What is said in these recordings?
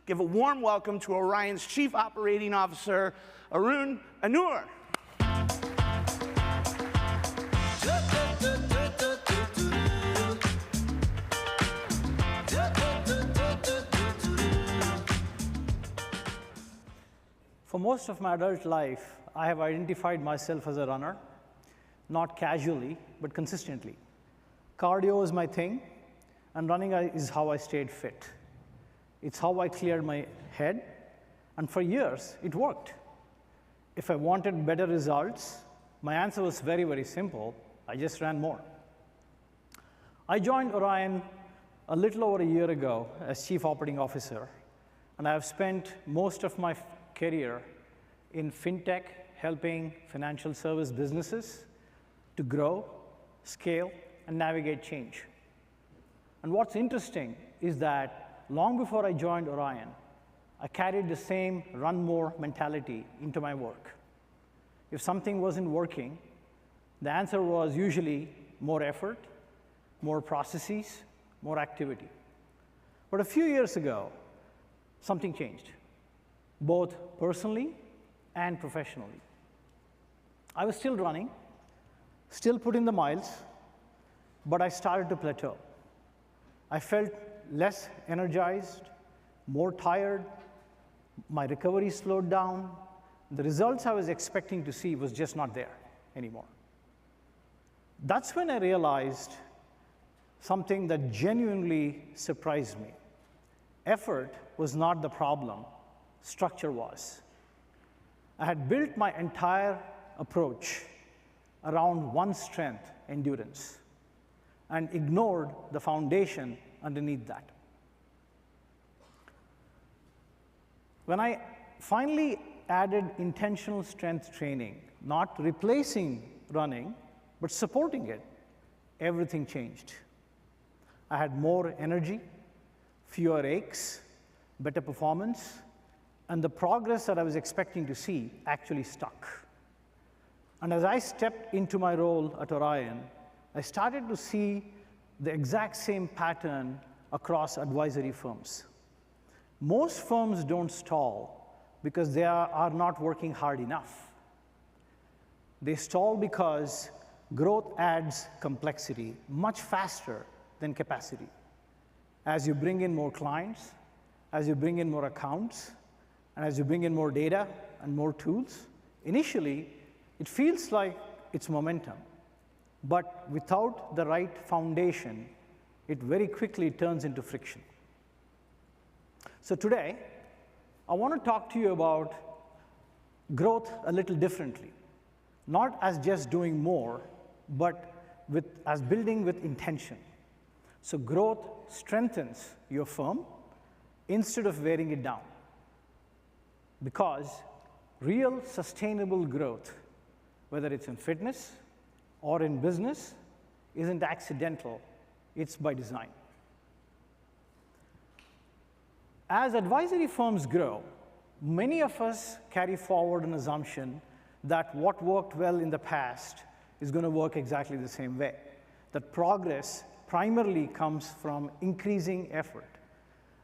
Give a warm welcome to Orion's Chief Operating Officer, Arun Anur. For most of my adult life, I have identified myself as a runner, not casually, but consistently. Cardio is my thing, and running is how I stayed fit. It's how I cleared my head, and for years, it worked. If I wanted better results, my answer was very, very simple. I just ran more. I joined Orion a little over a year ago as Chief Operating Officer, and I have spent most of my career in fintech, helping financial service businesses to grow, scale, and navigate change. And what's interesting is that long before I joined Orion, I carried the same run more mentality into my work. If something wasn't working, the answer was usually more effort, more processes, more activity. But a few years ago, something changed, both personally and professionally. I was still running, still put in the miles, but I started to plateau. I felt less energized, more tired, my recovery slowed down. The results I was expecting to see was just not there anymore. That's when I realized something that genuinely surprised me. Effort was not the problem, structure was. I had built my entire approach around one strength, endurance, and ignored the foundation underneath that. When I finally added intentional strength training, not replacing running, but supporting it, everything changed. I had more energy, fewer aches, better performance, and the progress that I was expecting to see actually stuck. And as I stepped into my role at Orion, I started to see the exact same pattern across advisory firms. Most firms don't stall because they are not working hard enough. They stall because growth adds complexity much faster than capacity. As you bring in more clients, as you bring in more accounts, and as you bring in more data and more tools, initially, it feels like it's momentum. But without the right foundation, it very quickly turns into friction. So today, I want to talk to you about growth a little differently. Not as just doing more, but as building with intention. So growth strengthens your firm instead of wearing it down. Because real sustainable growth, whether it's in fitness or in business, isn't accidental, it's by design. As advisory firms grow, many of us carry forward an assumption that what worked well in the past is going to work exactly the same way. That progress primarily comes from increasing effort.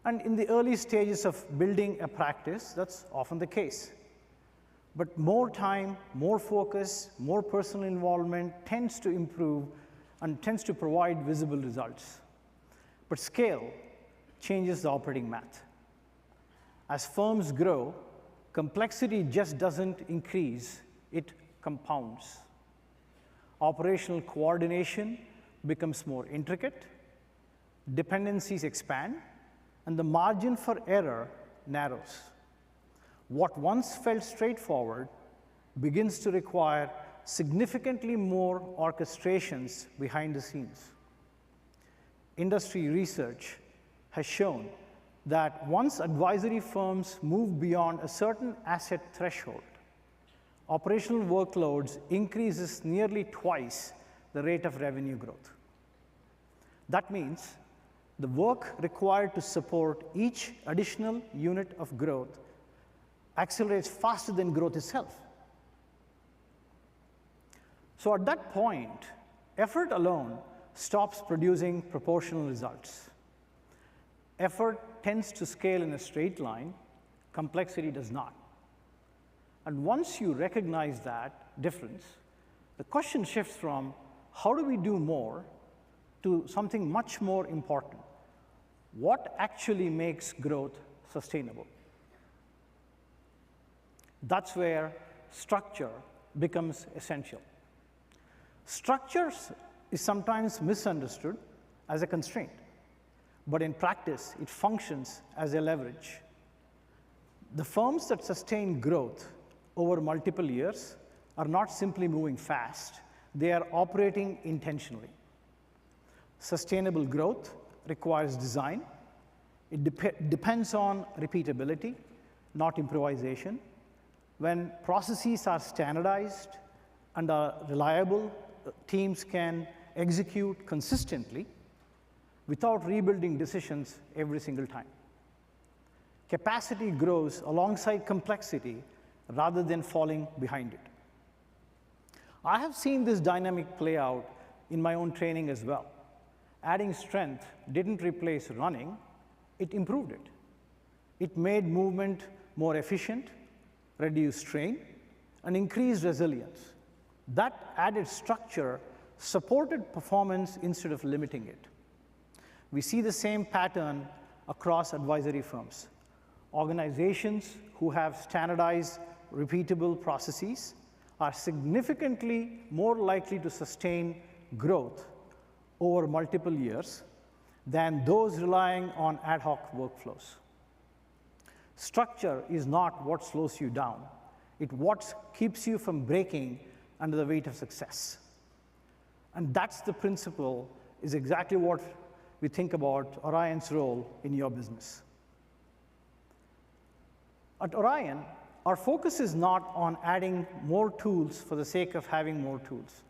And in the early stages of building a practice, that's often the case. But more time, more focus, more personal involvement tends to improve and tends to provide visible results. But scale changes the operating math. As firms grow, complexity just doesn't increase, it compounds. Operational coordination becomes more intricate, dependencies expand, and the margin for error narrows. What once felt straightforward begins to require significantly more orchestrations behind the scenes. Industry research has shown that once advisory firms move beyond a certain asset threshold, operational workloads increases nearly twice the rate of revenue growth. That means the work required to support each additional unit of growth accelerates faster than growth itself. So at that point, effort alone stops producing proportional results. Effort tends to scale in a straight line, complexity does not. And once you recognize that difference, the question shifts from how do we do more to something much more important. What actually makes growth sustainable? That's where structure becomes essential. Structure is sometimes misunderstood as a constraint, but in practice, it functions as a leverage. The firms that sustain growth over multiple years are not simply moving fast, they are operating intentionally. Sustainable growth requires design. It depends on repeatability, not improvisation. When processes are standardized and are reliable, teams can execute consistently without rebuilding decisions every single time. Capacity grows alongside complexity rather than falling behind it. I have seen this dynamic play out in my own training as well. Adding strength didn't replace running, it improved it. It made movement more efficient, reduced strain, and increased resilience. That added structure supported performance instead of limiting it. We see the same pattern across advisory firms. Organizations who have standardized, repeatable processes are significantly more likely to sustain growth over multiple years than those relying on ad hoc workflows. Structure is not what slows you down. It's what keeps you from breaking under the weight of success. And that's the principle, is exactly what we think about Orion's role in your business. At Orion, our focus is not on adding more tools for the sake of having more tools.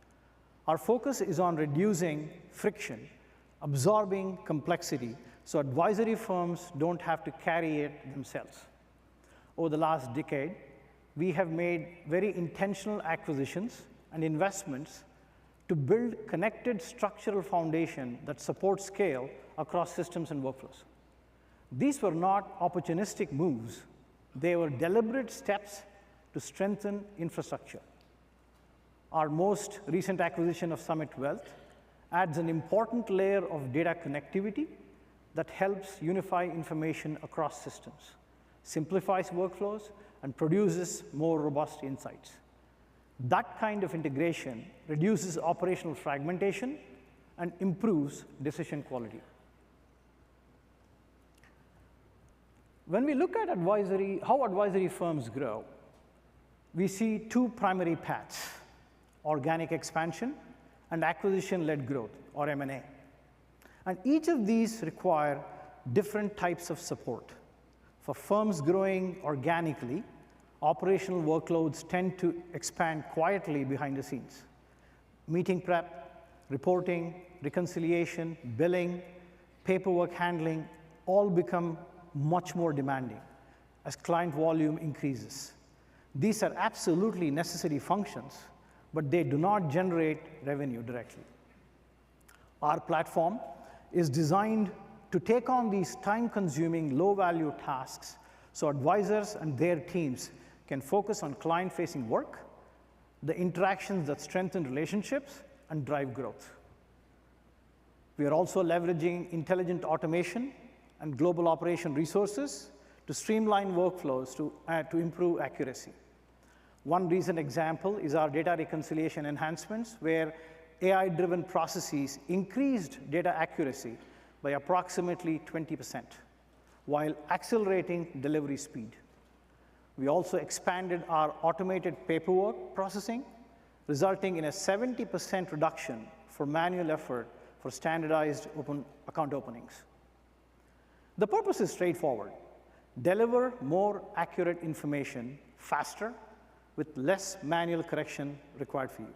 Our focus is on reducing friction, absorbing complexity, so advisory firms don't have to carry it themselves. Over the last decade, we have made very intentional acquisitions and investments to build connected structural foundation that supports scale across systems and workflows. These were not opportunistic moves. They were deliberate steps to strengthen infrastructure. Our most recent acquisition of Summit Wealth adds an important layer of data connectivity that helps unify information across systems, simplifies workflows, and produces more robust insights. That kind of integration reduces operational fragmentation and improves decision quality. When we look at how advisory firms grow, we see two primary paths: organic expansion and acquisition-led growth, or M&A. And each of these require different types of support. For firms growing organically, operational workloads tend to expand quietly behind the scenes. Meeting prep, reporting, reconciliation, billing, paperwork handling all become much more demanding as client volume increases. These are absolutely necessary functions, but they do not generate revenue directly. Our platform is designed to take on these time-consuming, low-value tasks so advisors and their teams can focus on client-facing work, the interactions that strengthen relationships and drive growth. We are also leveraging intelligent automation and global operation resources to streamline workflows to improve accuracy. One recent example is our data reconciliation enhancements, where AI-driven processes increased data accuracy by approximately 20%, while accelerating delivery speed. We also expanded our automated paperwork processing, resulting in a 70% reduction for manual effort for standardized account openings. The purpose is straightforward: deliver more accurate information faster with less manual correction required for you.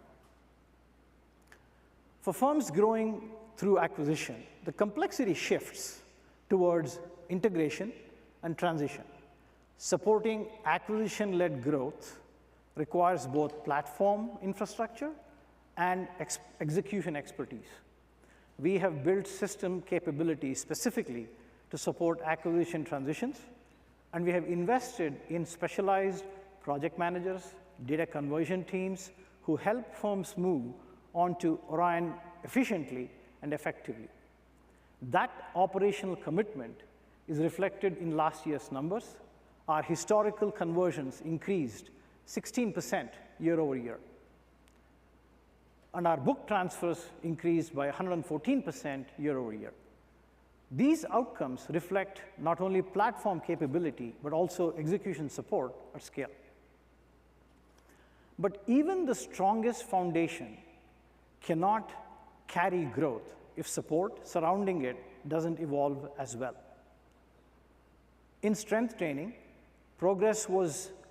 For firms growing through acquisition, the complexity shifts towards integration and transition. Supporting acquisition-led growth requires both platform infrastructure and execution expertise. We have built system capabilities specifically to support acquisition transitions, and we have invested in specialized project managers, data conversion teams who help firms move onto Orion efficiently and effectively. That operational commitment is reflected in last year's numbers. Our historical conversions increased 16% year over year. And our book transfers increased by 114% year over year. These outcomes reflect not only platform capability, but also execution support at scale. But even the strongest foundation cannot carry growth if support surrounding it doesn't evolve as well. In strength training, progress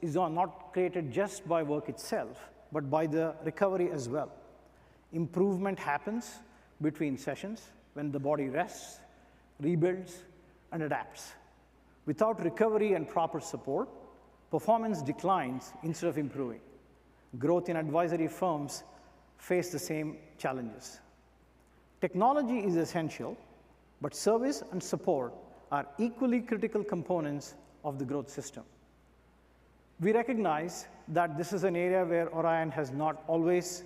is not created just by work itself, but by the recovery as well. Improvement happens between sessions when the body rests, rebuilds, and adapts. Without recovery and proper support, performance declines instead of improving. Growth in advisory firms face the same challenges. Technology is essential, but service and support are equally critical components of the growth system. We recognize that this is an area where Orion has not always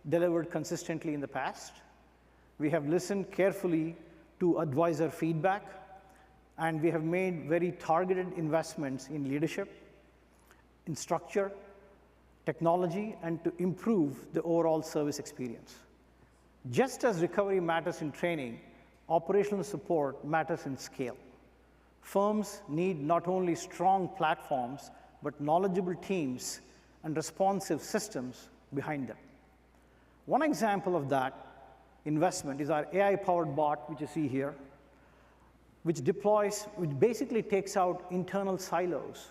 delivered consistently in the past. We have listened carefully to advisor feedback, and we have made very targeted investments in leadership, in structure, technology, and to improve the overall service experience. Just as recovery matters in training, operational support matters in scale. Firms need not only strong platforms, but knowledgeable teams and responsive systems behind them. One example of that investment is our AI-powered bot, which you see here, which basically takes out internal silos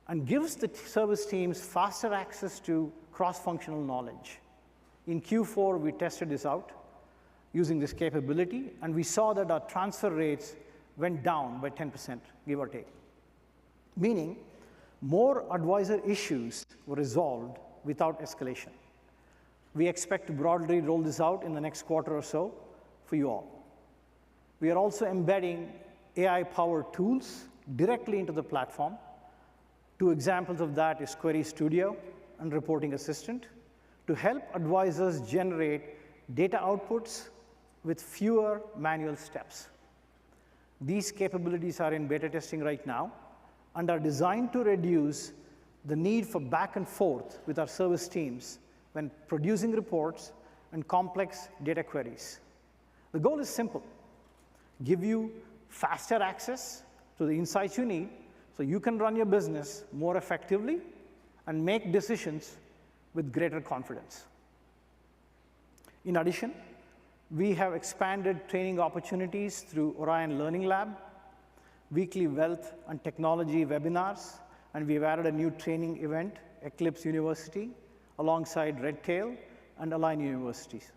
and gives the service teams faster access to cross-functional knowledge. In Q4, we tested this out using this capability, and we saw that our transfer rates went down by 10%, give or take. Meaning, more advisor issues were resolved without escalation. We expect to broadly roll this out in the next quarter or so for you all. We are also embedding AI-powered tools directly into the platform. Two examples of that is Query Studio and Reporting Assistant to help advisors generate data outputs with fewer manual steps. These capabilities are in beta testing right now and are designed to reduce the need for back and forth with our service teams when producing reports and complex data queries. The goal is simple: give you faster access to the insights you need so you can run your business more effectively and make decisions with greater confidence. In addition, we have expanded training opportunities through Orion Learning Lab, weekly wealth and technology webinars, and we've added a new training event, Eclipse University, alongside Redtail and Align Universities.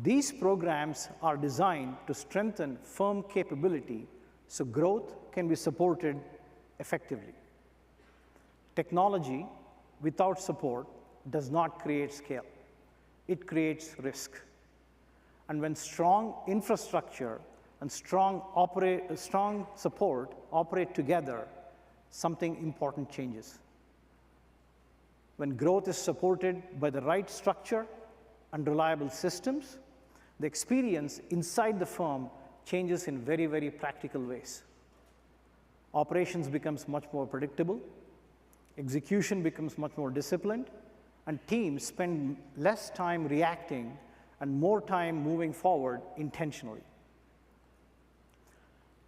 These programs are designed to strengthen firm capability so growth can be supported effectively. Technology without support does not create scale. It creates risk. And when strong infrastructure and strong support operate together, something important changes. When growth is supported by the right structure and reliable systems, the experience inside the firm changes in very, very practical ways. Operations becomes much more predictable, execution becomes much more disciplined, and teams spend less time reacting and more time moving forward intentionally.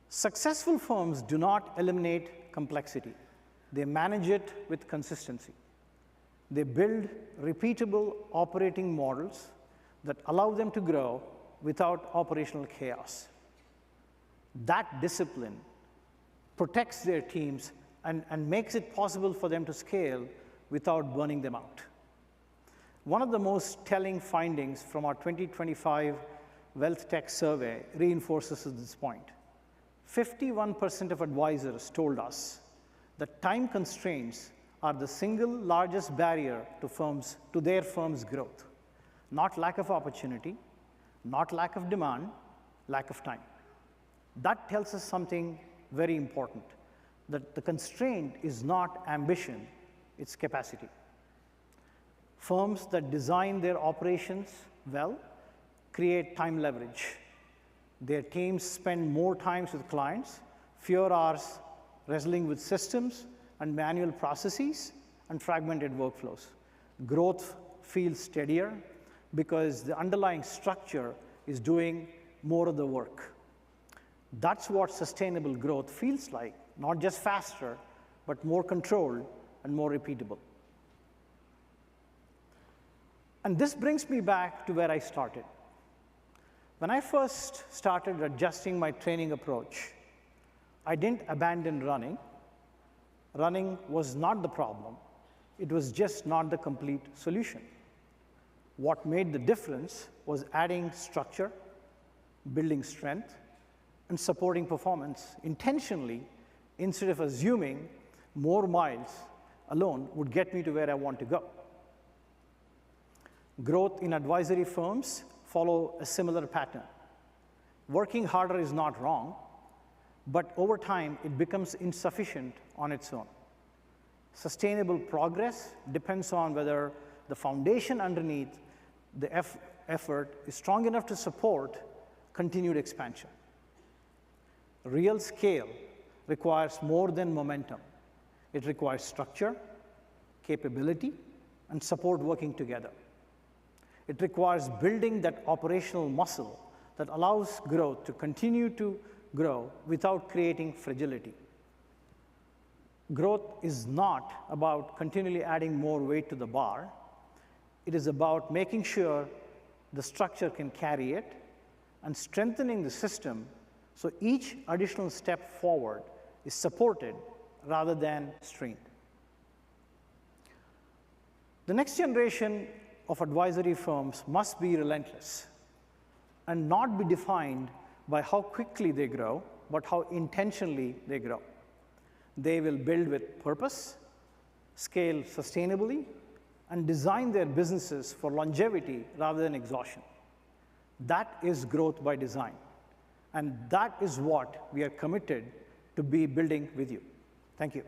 Successful firms do not eliminate complexity. They manage it with consistency. They build repeatable operating models that allow them to grow without operational chaos. That discipline protects their teams and makes it possible for them to scale without burning them out. One of the most telling findings from our 2025 Wealth Tech Survey reinforces this point. 51% of advisors told us that time constraints are the single largest barrier to their firm's growth. Not lack of opportunity, not lack of demand, lack of time. That tells us something very important, that the constraint is not ambition, it's capacity. Firms that design their operations well create time leverage. Their teams spend more time with clients, fewer hours wrestling with systems and manual processes and fragmented workflows. Growth feels steadier because the underlying structure is doing more of the work. That's what sustainable growth feels like, not just faster, but more controlled and more repeatable. And this brings me back to where I started. When I first started adjusting my training approach, I didn't abandon running. Running was not the problem. It was just not the complete solution. What made the difference was adding structure, building strength, and supporting performance intentionally instead of assuming more miles alone would get me to where I want to go. Growth in advisory firms follow a similar pattern. Working harder is not wrong, but over time it becomes insufficient on its own. Sustainable progress depends on whether the foundation underneath the effort is strong enough to support continued expansion. Real scale requires more than momentum. It requires structure, capability, and support working together. It requires building that operational muscle that allows growth to continue to grow without creating fragility. Growth is not about continually adding more weight to the bar. It is about making sure the structure can carry it and strengthening the system so each additional step forward is supported rather than strained. The next generation of advisory firms must be relentless and not be defined by how quickly they grow, but how intentionally they grow. They will build with purpose, scale sustainably, and design their businesses for longevity rather than exhaustion. That is growth by design. And that is what we are committed to be building with you. Thank you.